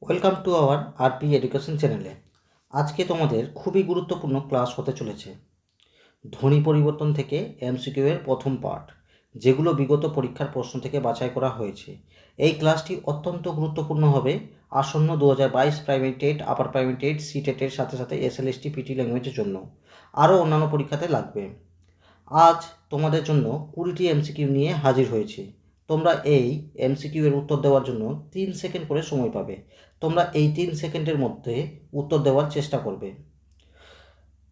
Welcome to our RP education চ্যানেলে। আজকে তোমাদের খুবই গুরুত্বপূর্ণ ক্লাস হতে চলেছে। ধ্বনি পরিবর্তন থেকে এমসিকিউ এর প্রথম পার্ট, যেগুলো বিগত পরীক্ষার প্রশ্ন থেকে বাছাই করা হয়েছে। এই ক্লাসটি অত্যন্ত গুরুত্বপূর্ণ হবে আসন্ন 2022 primary TET, upper primary TET, সিটেটের সাথে সাথে এসএলএসটি পিটি ল্যাঙ্গুয়েজের জন্য আরও অন্যান্য পরীক্ষাতে লাগবে। আজ তোমাদের জন্য 20টি এমসিকিউ নিয়ে হাজির হয়েছি। তোমরা এই এমসিকিউ এর উত্তর দেওয়ার জন্য 3 সেকেন্ড করে সময় পাবে। তোমরা এই 3 সেকেন্ডের মধ্যে উত্তর দেওয়ার চেষ্টা করবে।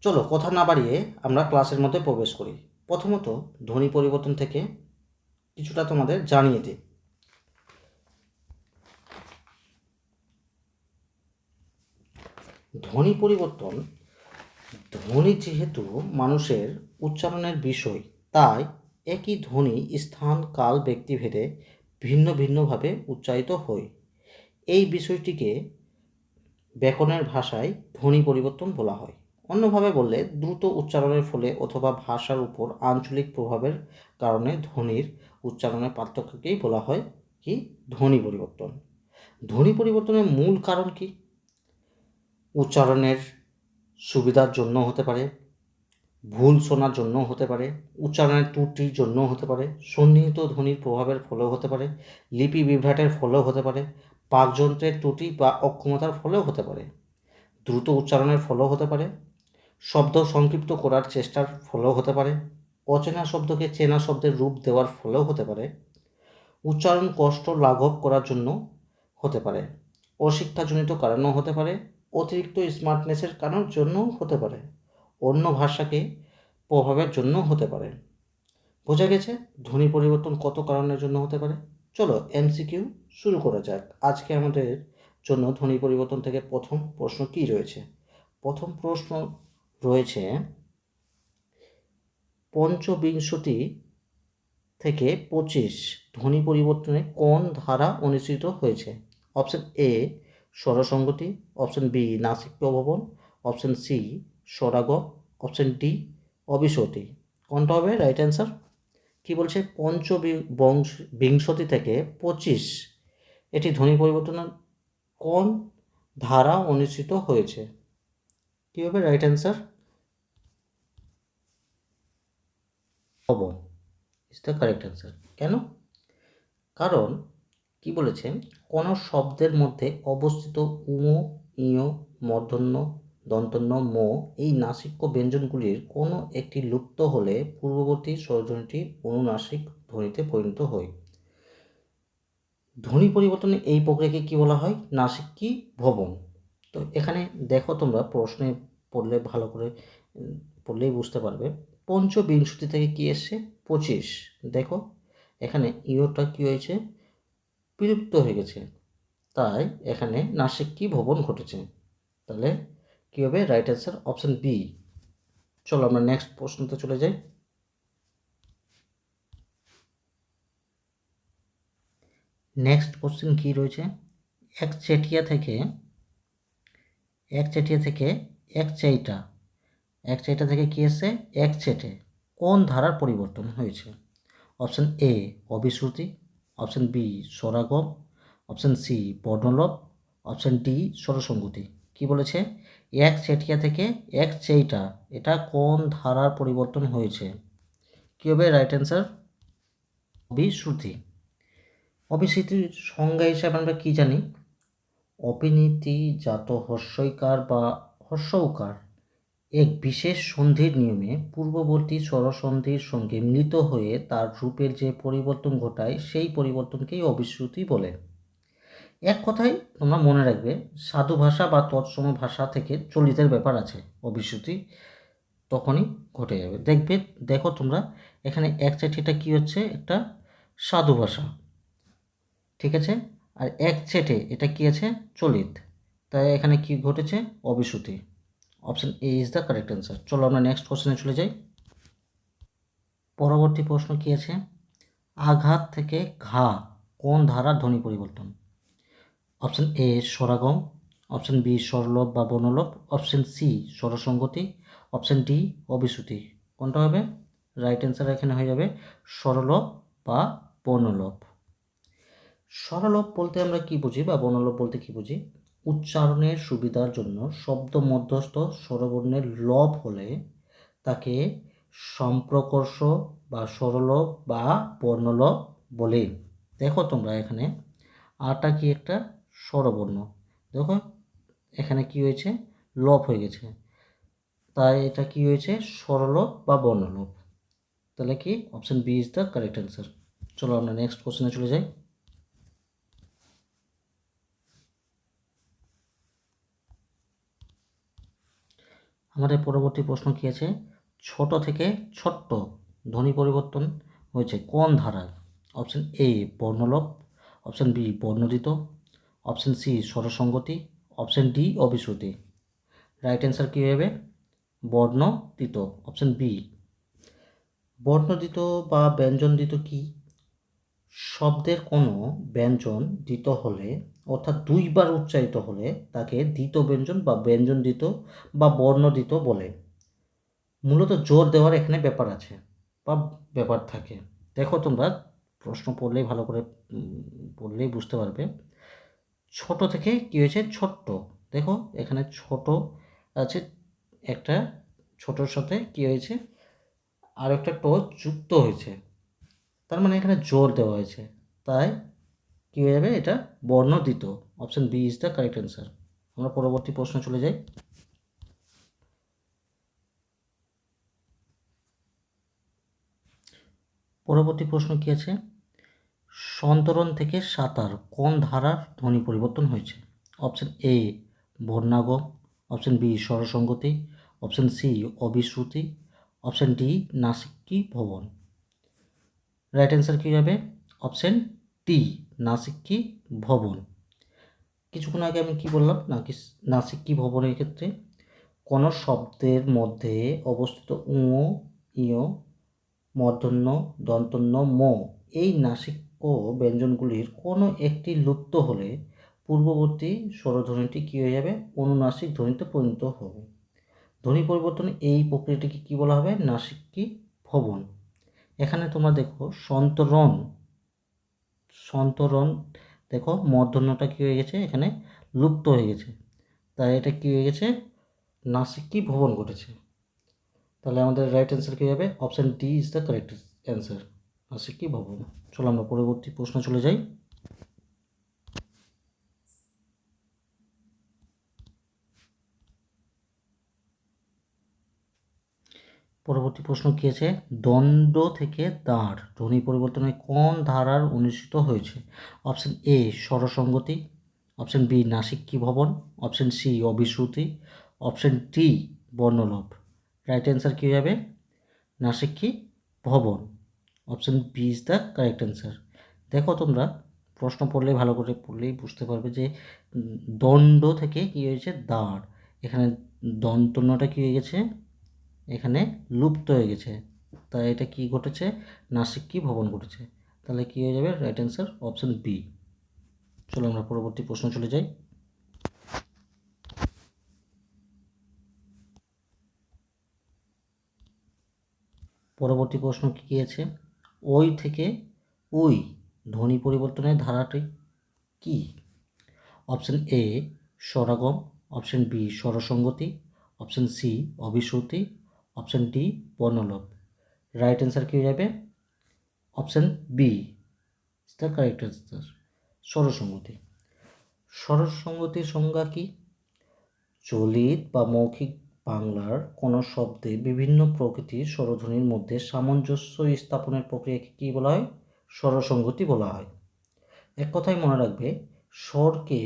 চলো কথা না বাড়িয়ে আমরা ক্লাসের মধ্যে প্রবেশ করি। প্রথমত ধ্বনি পরিবর্তন থেকে কিছুটা তোমাদের জানিয়ে দিই। ধ্বনি পরিবর্তন, ধ্বনি যেহেতু মানুষের উচ্চারণের বিষয়, তাই একই ধ্বনি স্থান, কাল, ব্যক্তিভেদে ভিন্ন ভিন্নভাবে উচ্চারিত হয়। এই বিষয়টিকে ব্যাকরণের ভাষায় ধ্বনি পরিবর্তন বলা হয়। অন্যভাবে বললে দ্রুত উচ্চারণের ফলে অথবা ভাষার উপর আঞ্চলিক প্রভাবের কারণে ধ্বনির উচ্চারণের পার্থক্যকেই বলা হয় কি ধ্বনি পরিবর্তন। ধ্বনি পরিবর্তনের মূল কারণ কি? উচ্চারণের সুবিধার জন্য হতে পারে, ভুল শোনার জন্য হতে পারে, উচ্চারণের ত্রুটির জন্য হতে পারে, সন্নিহিত ধ্বনির প্রভাবের ফলেও হতে পারে, লিপি বিভ্রাটের ফলেও হতে পারে, বাকযন্ত্রের ত্রুটি বা অক্ষমতার ফলেও হতে পারে, দ্রুত উচ্চারণের ফলেও হতে পারে, শব্দ সংক্ষিপ্ত করার চেষ্টার ফলেও হতে পারে, অচেনা শব্দকে চেনা শব্দের রূপ দেওয়ার ফলেও হতে পারে, উচ্চারণ কষ্ট লাঘব করার জন্য হতে পারে, অশিক্ষাজনিত কারণেও হতে পারে, অতিরিক্ত স্মার্টনেসের কারণের জন্যও হতে পারে, অন্য ভাষাকে প্রভাবের জন্য হতে পারে। বোঝা গেছে ধ্বনি পরিবর্তন কত কারণের জন্য হতে পারে। চলো এমসিকিউ শুরু করা যাক। আজকে আমাদের জন্য ধ্বনি পরিবর্তন থেকে প্রথম প্রশ্ন কি রয়েছে? প্রথম প্রশ্ন রয়েছে, পঞ্চবিংশতি থেকে 25 ধ্বনি পরিবর্তনে কোন ধারা অনুসৃত হয়েছে? অপশন এ স্বরসঙ্গতি, অপশন বি নাসিক প্রভবন, অপশন সি স্বরাগম, অপশন ডি অবিশ্রুতি। কোনটা হবে রাইট অ্যান্সার? কি বলছে? বিংশতি থেকে 25 এটি ধ্বনি পরিবর্তনের কোন ধারা অনুসৃত হয়েছে? কি হবে রাইট অ্যান্সার? প্রভবন ইজ দ্য কারেক্ট অ্যান্সার। কেন? কারণ কি বলেছেন, কোনো শব্দের মধ্যে অবস্থিত উম, ইয়, মূর্ধন্য, দন্তন্য, ম এই নাসিক্য ব্যঞ্জনগুলির কোনো একটি লুপ্ত হলে পূর্ববর্তী স্বরধ্বনিটি অনুনাসিক ধ্বনিতে পরিণত হয়। ধ্বনি পরিবর্তনে এই প্রক্রিয়াকে কি বলা হয়? নাসিক্যি ভবন। তো এখানে দেখো, তোমরা প্রশ্নে পড়লে ভালো করে পড়লেই বুঝতে পারবে। পঞ্চবিংশতি থেকে কি এসছে? 25। দেখো এখানে ইয়টা কি হয়েছে? বিলুপ্ত হয়ে গেছে, তাই এখানে নাসিক্যি ভবন ঘটেছে। তাহলে কি হবে রাইট অ্যান্সার? Option B. চলো আমরা নেক্সট প্রশ্নতে চলে যাই। নেক্সট কোশ্চেন কি রয়েছে? একচেটিয়া থেকে একচাইটা থেকে কি এসছে? একচেটে কোন ধারার পরিবর্তন হয়েছে? অপশন এ অবিশ্রুতি, অপশন বি স্বরাগম, অপশন সি বর্ণলোপ, অপশন ডি স্বরসঙ্গতি। কি বলেছে? একচেটিয়া থেকে একচেইটা, এটা কোন ধারার পরিবর্তন হয়েছে? কি হবে রাইট অ্যান্সার? অবিশ্রুতি। অবিশ্রুতির সংজ্ঞা হিসাবে আমরা কি জানি? অপিনীতিজাত হর্ষইকার বা হর্ষৌকার এক বিশেষ সন্ধির নিয়মে পূর্ববর্তী স্বরসন্ধির সঙ্গে মিলিত হয়ে তার রূপের যে পরিবর্তন ঘটায়, সেই পরিবর্তনকেই অবিশ্রুতি বলে। এক কথায় তোমরা মনে রাখবে, সাধু ভাষা বা তৎসম ভাষা থেকে চলিতের ব্যাপার আছে, অবিশ্রুতি তখনই ঘটে যাবে। দেখো তোমরা এখানে একচেটিয়াটা কি হচ্ছে? একটা সাধু ভাষা, ঠিক আছে? আর একচেটে এটা কি আছে? চলিত। তাই এখানে কি ঘটেছে? অবিশ্রুতি। Option A is the correct answer. চলো আমরা নেক্সট কোশ্চেনে চলে যাই। পরবর্তী প্রশ্ন কি আছে? আঘাত থেকে ঘা কোন ধারার ধ্বনি পরিবর্তন? অপশন এ স্বরাগম, অপশন বি স্বরলোপ বা বর্ণলোপ, অপশন সি স্বরসঙ্গতি, অপশন ডি অবিশ্রুতি। কোনটা হবে রাইট অ্যান্সার? এখানে হয়ে যাবে স্বরলোপ বা বর্ণলোপ। স্বরলোপ বলতে আমরা কি বুঝি বা বর্ণলোপ বলতে কি বুঝি? উচ্চারণের সুবিধার জন্য শব্দ মধ্যস্থ স্বরবর্ণের লব হলে তাকে সম্প্রকর্ষ বা স্বরলোপ বা বর্ণলোপ বলে। দেখো তোমরা এখানে আটা কি একটা স্বরবর্ণ, দেখো এখানে কি হয়েছে, লোপ হয়ে গেছে, তাই এটা কি হয়েছে, স্বরলোপ বা বর্ণলোপ। তাহলে কি option B is the correct answer. চলো আমরা নেক্সট কোশ্চেনে চলে যাই। আমাদের পরবর্তী প্রশ্ন কি আছে, ছোট থেকে ছোট্ট ধ্বনি পরিবর্তন হয়েছে কোন ধারায়? অপশন এ বর্ণলোপ, অপশন বি বর্ণদিত, অপশন সি স্বরসঙ্গতি, অপশন ডি অবিশ্রুতি। রাইট অ্যান্সার কী হবে, বর্ণদিত, অপশন বি। বর্ণদিত বা ব্যঞ্জনদিত কি? শব্দের কোনো ব্যঞ্জন দিত হলে অর্থাৎ দুইবার উচ্চারিত হলে তাকে দ্বিত ব্যঞ্জন বা ব্যঞ্জনদিত বা বর্ণদিত বলে। মূলত জোর দেওয়ার এখানে ব্যাপার আছে বা ব্যাপার থাকে। দেখো তোমরা প্রশ্ন পড়লেই ভালো করে পড়লেই বুঝতে পারবে। ছোট থেকে কী হয়েছে, ছোট্ট, দেখো এখানে ছোট আছে, একটা ছোটোর সাথে কী হয়েছে, আর একটা ট যুক্ত হয়েছে, তার মানে এখানে জোর দেওয়া হয়েছে, তাই কী হয়ে যাবে, এটা বর্ণদিত। Option B is the correct answer. আমরা পরবর্তী প্রশ্ন চলে যাই। পরবর্তী প্রশ্ন কি আছে, সন্তরণ থেকে সাঁতার কোন ধারার ধ্বনি পরিবর্তন হয়েছে? অপশন এ বর্ণাগম, অপশন বি স্বরসঙ্গতি, অপশন সি অবিশ্রুতি, অপশন ডি নাসিক্যি ভবন। রাইট অ্যান্সার কী হবে, অপশন ডি নাসিক্যি ভবন। কিছুক্ষণ আগে আমি কি বললাম, নাসিক্যি ভবনের ক্ষেত্রে কোনো শব্দের মধ্যে অবস্থিত উ, ইয়, মূর্ধন্য, দন্তন্য, ম এই নাসিক্য ব্যঞ্জনগুলির কোনো একটি লুপ্ত হলে পূর্ববর্তী স্বরধ্বনিটি কী হয়ে যাবে, অনুনাসিক ধ্বনিতে পরিণত হবে। ধ্বনি পরিবর্তনে এই প্রক্রিয়াটিকে কী বলা হবে, নাসিক্যি ভবন। এখানে তোমরা দেখো সন্তরণ দেখো মূর্ধন্যটা কী হয়ে গেছে, এখানে লুপ্ত হয়ে গেছে, তাই এটা কী হয়ে গেছে, নাসিক্যি ভবন ঘটেছে। তাহলে আমাদের রাইট অ্যান্সার কী হবে, option D is the correct answer, নাসিক্যি ভবন। চলো আমরা পরবর্তী প্রশ্ন চলে যাই। পরবর্তী প্রশ্ন কী আছে, দণ্ড থেকে দাঁড় ধ্বনি পরিবর্তনে কোন ধারার অনুষ্ঠিত হয়েছে? অপশন এ স্বরসঙ্গতি, অপশন বি নাসিক্যি ভবন, অপশন সি অবিশ্রুতি, অপশন ডি বর্ণলোপ। রাইট অ্যান্সার কী হবে, নাসিক্যি ভবন, option B is the correct answer. দেখো তোমরা প্রশ্ন পড়লেই ভালো করে পড়লেই বুঝতে পারবে যে দণ্ড থেকে কী হয়েছে, দাঁড়, এখানে দন্তন্যটা কী হয়ে গেছে, এখানে লুপ্ত হয়ে গেছে, তাই এটা কি ঘটেছে, নাসিক্যি ভবন ঘটেছে। তাহলে কি হয়ে যাবে, রাইট অ্যান্সার অপশন বি। চলো আমরা পরবর্তী প্রশ্ন চলে যাই। পরবর্তী প্রশ্ন কি আছে, ওই থেকে উই ধ্বনি পরিবর্তনের ধারাটি কি? অপশন এ স্বরাগম, অপশন বি স্বরসঙ্গতি, অপশন সি অবিশ্রুতি, অপশন ডি বর্ণলোপ। রাইট অ্যান্সার কী হয়ে যাবে, option B is the correct answer, স্বরসঙ্গতি। স্বরসঙ্গতির সংজ্ঞা কি? চলিত বা মৌখিক বাংলার কোনো শব্দে বিভিন্ন প্রকৃতির স্বরধ্বনির মধ্যে সামঞ্জস্য স্থাপনের প্রক্রিয়াকে কী বলা হয়, স্বরসঙ্গতি বলা হয়। এক কথায় মনে রাখবে, স্বরকে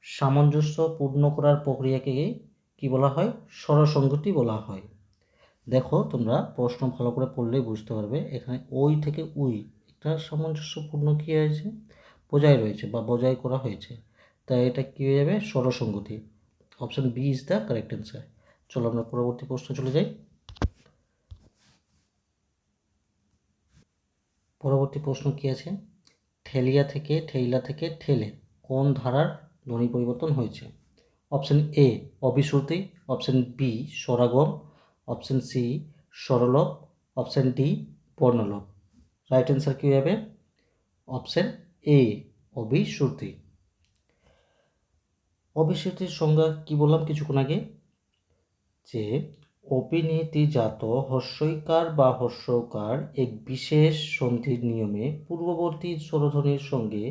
সামঞ্জস্য পূর্ণ করার প্রক্রিয়াকে কী বলা হয়, স্বরসঙ্গতি বলা হয়। দেখো তোমরা প্রশ্ন ভালো করে পড়লেই বুঝতে পারবে, এখানে ওই থেকে উই একটা সামঞ্জস্যপূর্ণ কী হয়েছে, বজায় রয়েছে বা বজায় করা হয়েছে, তাই এটা কী হয়ে যাবে, স্বরসঙ্গতি। Option B is the correct answer. চলো আমরা পরবর্তী প্রশ্ন চলে যাই। পরবর্তী প্রশ্ন কি আছে, ঠেলিয়া থেকে ঠেইলা থেকে ঠেলে কোন ধারার ধ্বনি পরিবর্তন হয়েছে? অপশন এ অবিশ্রুতি, অপশন বি স্বরাগম, অপশন সি স্বরলোপ, অপশন ডি বর্ণলোপ। রাইট অ্যান্সার কী হবে, অপশন এ অবিশ্রুতি। অবিশ্রুতির সংজ্ঞা কি বললাম কিছুক্ষণ আগে, যে অপিনীতিজাত হর্ষৈকার বা হর্ষকার এক বিশেষ সন্ধির নিয়মে পূর্ববর্তী স্বরধ্বনির সঙ্গে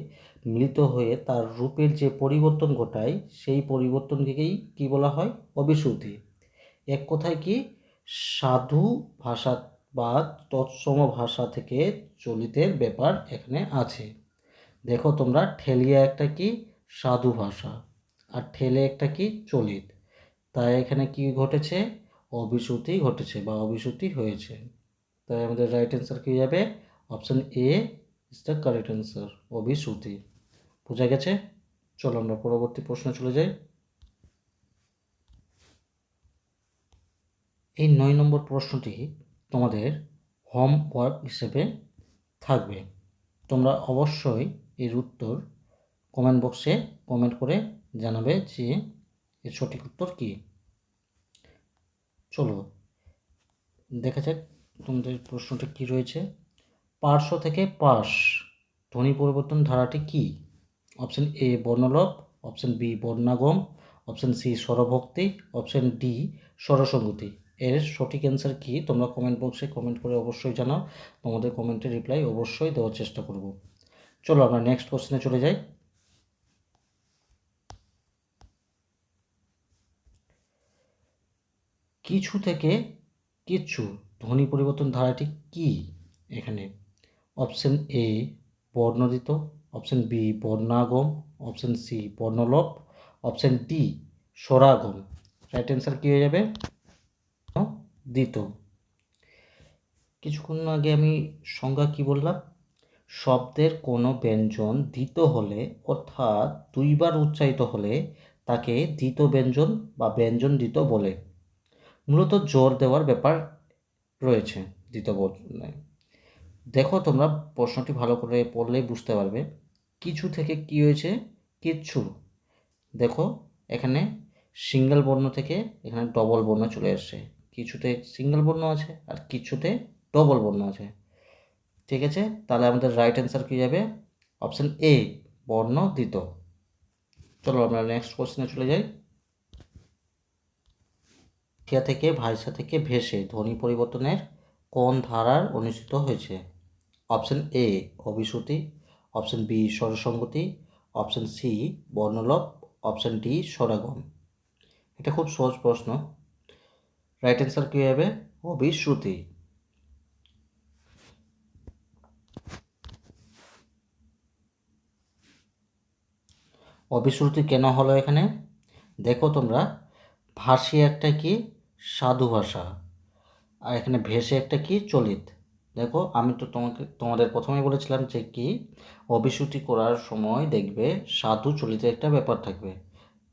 মিলিত হয়ে তার রূপের যে পরিবর্তন ঘটায় সেই পরিবর্তনকেই কি বলা হয়? অবিশ্রুতি। এক কথায় কি, সাধু ভাষা বা তৎসম ভাষা থেকে চলিতের ব্যাপার এখানে আছে। দেখো তোমরা, ঠেলিয়া একটা কি? সাধু ভাষা, আর ঠেলে একটা কি? চলিত। তাই এখানে কি ঘটেছে? অবিশ্রুতি ঘটেছে বা অবিশ্রুতি হয়েছে। তাই আমাদের রাইট অ্যান্সার কি যাবে? Option A is the correct answer, অবিশ্রুতি। বোঝা গেছে? চলো আমরা পরবর্তী প্রশ্নে চলে যাই। এই 9 নম্বর প্রশ্নটি তোমাদের হোমওয়ার্ক হিসেবে থাকবে। তোমরা অবশ্যই এর উত্তর কমেন্ট বক্সে কমেন্ট করে জানাবে যে এর সঠিক উত্তর কী। চলো দেখা যাক তোমাদের প্রশ্নটা কী রয়েছে। পার্শ্ব থেকে পাশ ধ্বনি পরিবর্তন ধারাটি কী? অপশন এ বর্ণলোপ, অপশন বি বর্ণাগম, অপশন সি স্বরভক্তি, অপশন ডি স্বরসঙ্গতি। এর সঠিক অ্যান্সার কী তোমরা কমেন্ট বক্সে কমেন্ট করে অবশ্যই জানাও। তোমাদের কমেন্টের রিপ্লাই অবশ্যই দেওয়ার চেষ্টা করব। চলো আমরা নেক্সট কোশ্চেনে চলে যাই। কিছু থেকে কিচ্ছু ধ্বনি পরিবর্তন ধারাটি কী? এখানে অপশন এ বর্ণদিত, অপশন বি বর্ণাগম, অপশন সি বর্ণলোপ, অপশন ডি স্বরাগম। রাইট অ্যান্সার কী হয়ে যাবে? দিত। কিছুক্ষণ আগে আমি সংজ্ঞা কি বললাম? শব্দের কোনো ব্যঞ্জন দ্বিত হলে অর্থাৎ দুইবার উচ্চারিত হলে তাকে দ্বিত ব্যঞ্জন বা ব্যঞ্জন দ্বিত বলে। মূলত জোর দেওয়ার ব্যাপার রয়েছে দ্বিত বর্ণে। দেখো তোমরা প্রশ্নটি ভালো করে পড়লেই বুঝতে পারবে। কিছু থেকে কি হয়েছে? কিচ্ছু। দেখো এখানে সিঙ্গেল বর্ণ থেকে এখানে ডবল বর্ণ চলে আসছে। কিছুতে সিঙ্গেল বর্ণ আছে আর কিছুতে ডবল বর্ণ আছে। ঠিক আছে, তাহলে আমাদের রাইট অ্যান্সার কী যাবে? অপশন এ বর্ণ দ্বিত। চলো আমরা নেক্সট কোশ্চেনে চলে যাই। ঠিয়া থেকে ভাইসা থেকে ভেসে ধ্বনি পরিবর্তনের কোন ধারার অনুষ্ঠিত হয়েছে? অপশন এ অবিশ্রুতি, অপশন বি স্বরসঙ্গতি, অপশন সি বর্ণলোপ, অপশন ডি স্বরাগম। এটা খুব সহজ প্রশ্ন। রাইট অ্যান্সার কী হবে? অবিশ্রুতি। অবিশ্রুতি কেন হলো এখানে? দেখো তোমরা, ভাসি একটা কি? সাধু ভাষা, আর এখানে ভেসে একটা কি? চলিত। দেখো আমি তো তোমাদের প্রথমেই বলেছিলাম যে কি অবিশ্রুতি করার সময় দেখবে সাধু চলিতের একটা ব্যাপার থাকবে।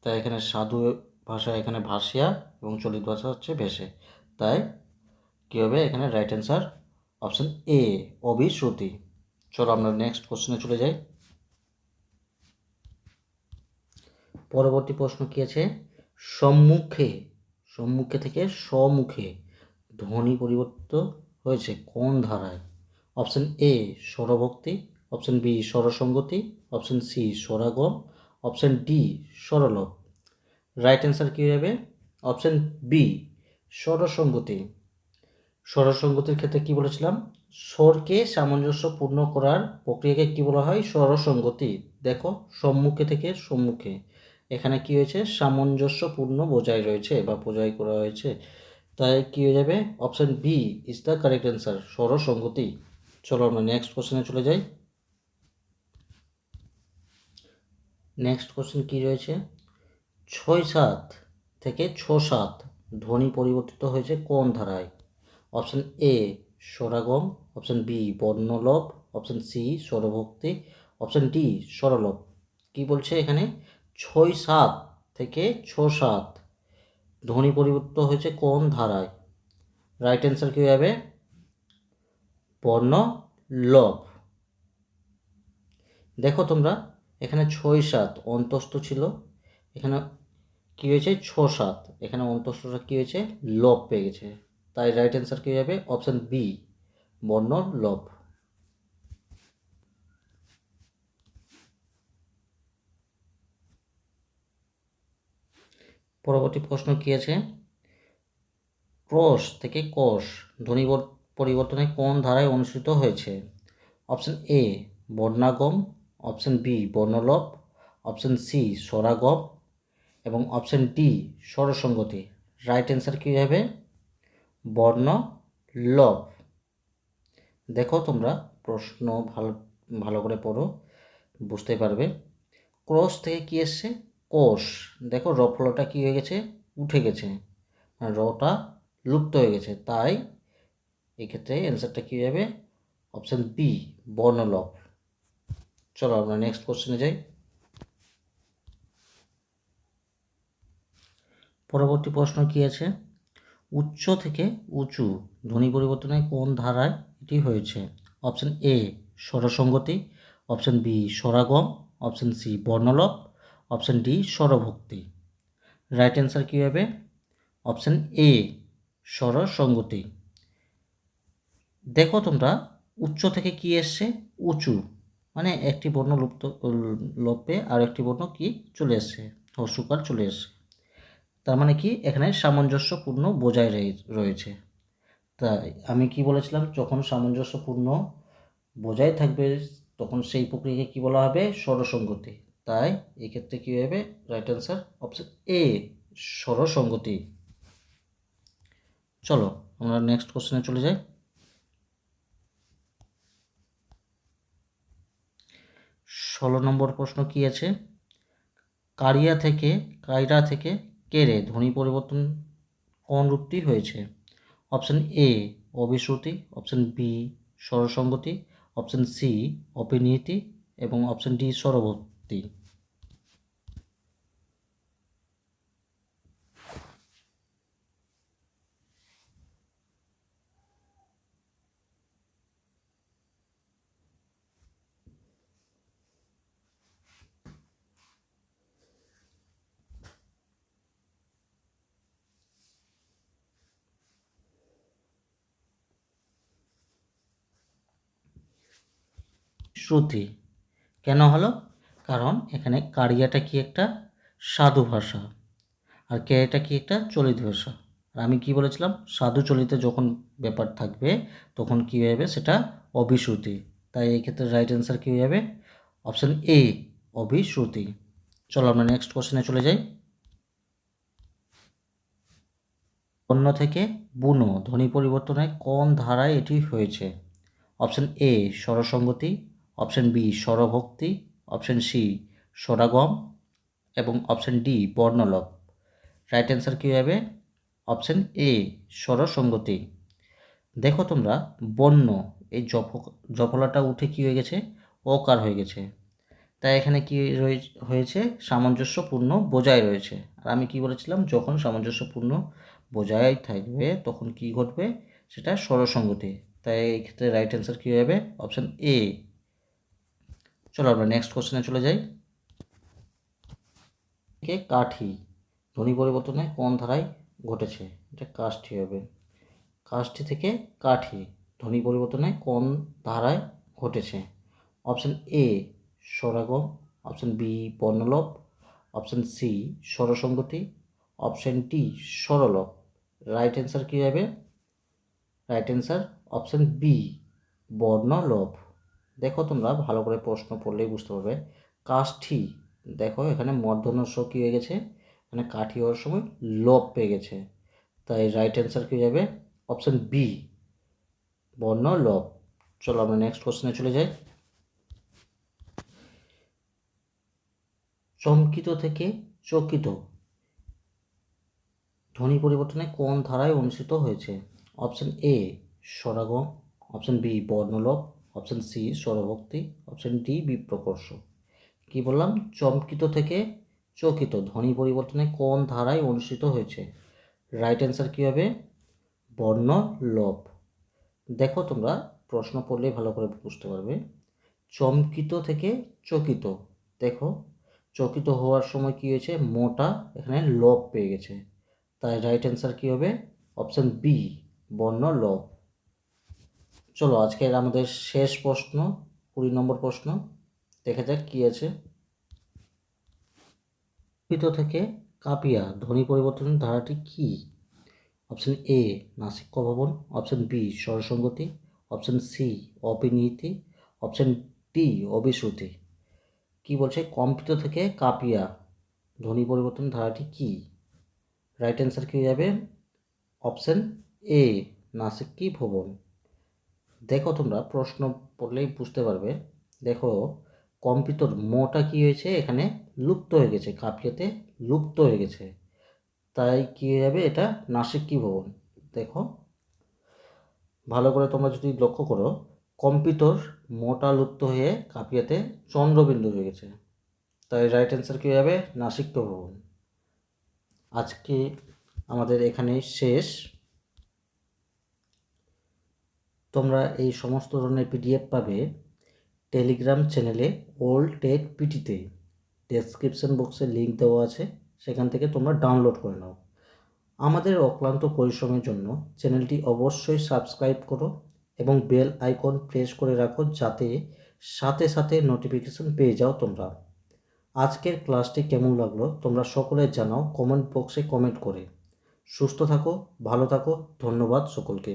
তাই এখানে সাধু ভাষা এখানে ভাসিয়া এবং চলিত ভাষা হচ্ছে ভেসে। তাই কী হবে এখানে? রাইট অ্যান্সার অপশন এ অবিশ্রুতি। চলো আমরা নেক্সট কোশ্চেনে চলে যাই। পরবর্তী প্রশ্ন কী আছে? সম্মুখে, সম্মুখে থেকে সম্মুখে ধ্বনি পরিবর্তিত হয়েছে কোন ধারায়? অপশন এ স্বরভক্তি, অপশন বি স্বরসঙ্গতি, অপশন সি স্বরাগম, অপশন ডি স্বরলোপ। রাইট অ্যান্সার কী হবে? Option B স্বরসঙ্গতি। স্বরসঙ্গতির ক্ষেত্রে কি বলেছিলাম? স্বরকে সামঞ্জস্যপূর্ণ করার প্রক্রিয়াকে কি বলা হয়? স্বরসঙ্গতি। দেখো সম্মুখে থেকে সম্মুখে এখানে কি হয়েছে? সামঞ্জস্যপূর্ণ বোঝাই রয়েছে বা বোঝাই করা হয়েছে। তাই কী হয়ে যাবে? Option B is the correct answer, স্বরসঙ্গতি। চলো আমরা নেক্সট কোশ্চেনে চলে যাই। নেক্সট কোশ্চেন কী রয়েছে? 6-7 থেকে 6-7 ধ্বনি পরিবর্তিত হয়েছে কোন ধারায়? অপশন এ স্বরাগম, অপশন বি বর্ণলোপ, অপশন সি স্বরভক্তি, অপশন ডি স্বরলোপ। কি বলছে এখানে? 6-7 থেকে 6-7 ধ্বনি পরিবর্তিত হয়েছে কোন ধারায়? রাইট অ্যান্সার কী হবে? বর্ণলোপ। দেখো তোমরা, এখানে 6-7 অন্তস্থ ছিল, এখানে কী হয়েছে? 6-7 এখানে অন্তস্থটা কী হয়েছে? লোপ পেয়ে গেছে। তাই রাইট অ্যান্সার কী হবে? অপশন বি বর্ণলোপ। পরবর্তী প্রশ্ন কি আছে, ক্রস থেকে কষ ধ্বনি পরিবর্তনে কোন ধারায় অনুষ্ঠিত হয়েছে? অপশন এ বর্ণাগম, অপশন বি বর্ণলোপ, অপশন সি স্বরাগম এবং অপশন ডি স্বরসঙ্গতি। রাইট অ্যান্সার কী হবে? বর্ণলোপ। দেখো তোমরা প্রশ্ন ভালো করে পড়ো, বুঝতে পারবে। ক্রস থেকে কি এসছে? কোষ। দেখো রফলটা কি হয়ে গেছে? উঠে গেছে, রটা লুপ্ত হয়ে গেছে, তাই এক্ষেত্রে অ্যান্সারটা কী হবে? অপশান বি বর্ণলোপ। চলো আমরা নেক্সট কোশ্চেনে যাই। পরবর্তী প্রশ্ন কি আছে, উচ্চ থেকে উঁচু ধ্বনি পরিবর্তনে কোন ধারায় এটি হয়েছে? অপশান এ স্বরসঙ্গতি, অপশান বি স্বরাগম, অপশান সি বর্ণলোপ, অপশান ডি স্বরভক্তি। রাইট অ্যান্সার কী হবে? অপশান এ স্বরসঙ্গতি। দেখো তোমরা উচ্চ থেকে কি এসছে? উঁচু, মানে একটি বর্ণ লোপে আর একটি বর্ণ কি চলে এসছে, হস্যকার চলে এসছে, তার মানে কি এখানে সামঞ্জস্যপূর্ণ বোঝাই রয়েছে। তাই আমি কি বলেছিলাম, যখন সামঞ্জস্যপূর্ণ বোঝাই থাকবে তখন সেই প্রক্রিয়াকে কি বলা হবে? স্বরসঙ্গতি। তাই এক্ষেত্রে কী হবে? রাইট অ্যান্সার অপশন এ স্বরসঙ্গতি। চলো আমরা নেক্সট কোশ্চেনে চলে যাই। 16 নম্বর প্রশ্ন কি আছে, কাইরা থেকে কেরে ধ্বনি পরিবর্তন কোন রূপটি হয়েছে? অপশন এ অবিশ্রুতি, অপশন বি স্বরসঙ্গতি, অপশন সি অপিনীতি এবং অপশন ডি স্বরভক্তি। শ্রুতি কেন হলো? কারণ এখানে কারিয়াটা কি একটা সাধু ভাষা আর কেটা কি একটা চলিত ভাষা। আর আমি কি বলেছিলাম, সাধু চলিতে যখন ব্যাপার থাকবে তখন কী হবে? সেটা অবিশ্রুতি। তাই এই ক্ষেত্রে রাইট অ্যান্সার কী হবে? অপশান এ অবিশ্রুতি। চলো আমরা নেক্সট কোশ্চেনে চলে যাই। বন্য থেকে বুনো ধ্বনি পরিবর্তনে কোন ধারায় এটি হয়েছে? অপশান এ স্বরসঙ্গতি, অপশান বি স্বরভক্তি, অপশান সি স্বরাগম এবং অপশান ডি বর্ণলোপ। রাইট অ্যান্সার কী হবে? অপশান এ স্বরসঙ্গতি। দেখো তোমরা বন্য এই জফলাটা উঠে কি হয়ে গেছে? অকার হয়ে গেছে, তাই এখানে কি হয়েছে? সামঞ্জস্যপূর্ণ বোঝাই রয়েছে। আর আমি কি বলেছিলাম, যখন সামঞ্জস্যপূর্ণ বোঝাই থাকবে তখন কি ঘটবে? সেটা স্বরসঙ্গতি। তাই এই ক্ষেত্রে রাইট অ্যান্সার কী হবে? অপশান এ। চলো আমরা নেক্সট কোশ্চেনে চলে যাই। কাঠি ধ্বনি পরিবর্তনে কোন ধারায় ঘটেছে? এটা কাষ্ঠি হবে। কাষ্ঠি থেকে কাঠি ধ্বনি পরিবর্তনে কোন ধারায় ঘটেছে? অপশান এ স্বরাগম, অপশান বি বর্ণলোপ, অপশান সি স্বরসঙ্গতি, অপশান ডি স্বরলোপ। রাইট অ্যান্সার কী হবে? রাইট অ্যান্সার অপশান বি বর্ণলোপ। দেখো তোমরা ভালো করে প্রশ্ন পড়লেই বুঝতে পারবে। কাষ্ঠি, দেখো এখানে মূর্ধন্য ষ কী হয়ে গেছে? এখানে কাঠি হওয়ার সময় লোপ পেয়ে গেছে, তাই রাইট অ্যান্সার কী যাবে? অপশান বি বর্ণলোপ। চলো আমরা নেক্সট কোশ্চেনে চলে যাই। চমকিত থেকে চকিত ধ্বনি পরিবর্তনে কোন ধারায় অনুষ্ঠিত হয়েছে? অপশান এ স্বরাগম, অপশান বি বর্ণলোপ, অপশান সি স্বরভক্তি, অপশান ডি বিপ্রকর্ষ। কি বললাম? চমকিত থেকে চকিত ধ্বনি পরিবর্তনে কোন ধারায় অনুষ্ঠিত হয়েছে? রাইট অ্যান্সার কী হবে? বর্ণলোপ। দেখো তোমরা প্রশ্ন পড়লে ভালো করে বুঝতে পারবে। চমকিত থেকে চকিত, দেখো চকিত হওয়ার সময় কী হয়েছে? মোটা এখানে লোপ পেয়ে গেছে, তাই রাইট অ্যান্সার কী হবে? অপশান বি বর্ণলোপ। চলো আজকের আমাদের শেষ প্রশ্ন, 20 নম্বর প্রশ্ন, দেখা যাক কী আছে। চমকিত থেকে কাপিয়া ধ্বনি পরিবর্তনের ধারাটি কী? অপশন এ নাসিক্য ভবন, অপশন বি স্বরসঙ্গতি, অপশন সি অপিনীতি, অপশন ডি অবিশ্রুতি। কি বলছে? কম্পিত থেকে কাপিয়া ধ্বনি পরিবর্তন ধারাটি কী? রাইট অ্যান্সার কী হয়ে যাবে? অপশন এ নাসিক্যি ভবন। দেখো তোমরা প্রশ্ন পড়লেই বুঝতে পারবে। দেখো কম্পিতর মটা কি হয়েছে, এখানে লুপ্ত হয়ে গেছে, কাপিয়াতে লুপ্ত হয়ে গেছে, তাই কী হয়ে যাবে? এটা নাসিক্যি ভবন। দেখো ভালো করে তোমরা যদি লক্ষ্য করো, কম্পিতর মোটা লুপ্ত হয়ে কাপিয়াতে চন্দ্রবিন্দু হয়ে গেছে, তাই রাইট অ্যান্সার কী হয়ে যাবে? নাসিক্য ভবন। আজকে আমাদের এখানেই শেষ। তোমরা এই সমস্ত ধরনের পিডিএফ পাবে টেলিগ্রাম চ্যানেলে ওল্ড টেক পিটিতে। ডেসক্রিপশন বক্সে লিঙ্ক দেওয়া আছে, সেখান থেকে তোমরা ডাউনলোড করে নাও। আমাদের অক্লান্ত পরিশ্রমের জন্য চ্যানেলটি অবশ্যই সাবস্ক্রাইব করো এবং বেল আইকন প্রেস করে রাখো, যাতে সাথে সাথে নোটিফিকেশন পেয়ে যাও তোমরা। আজকের ক্লাসটি কেমন লাগলো তোমরা সকলে জানাও কমেন্ট বক্সে কমেন্ট করে। সুস্থ থাকো, ভালো থাকো, ধন্যবাদ সকলকে।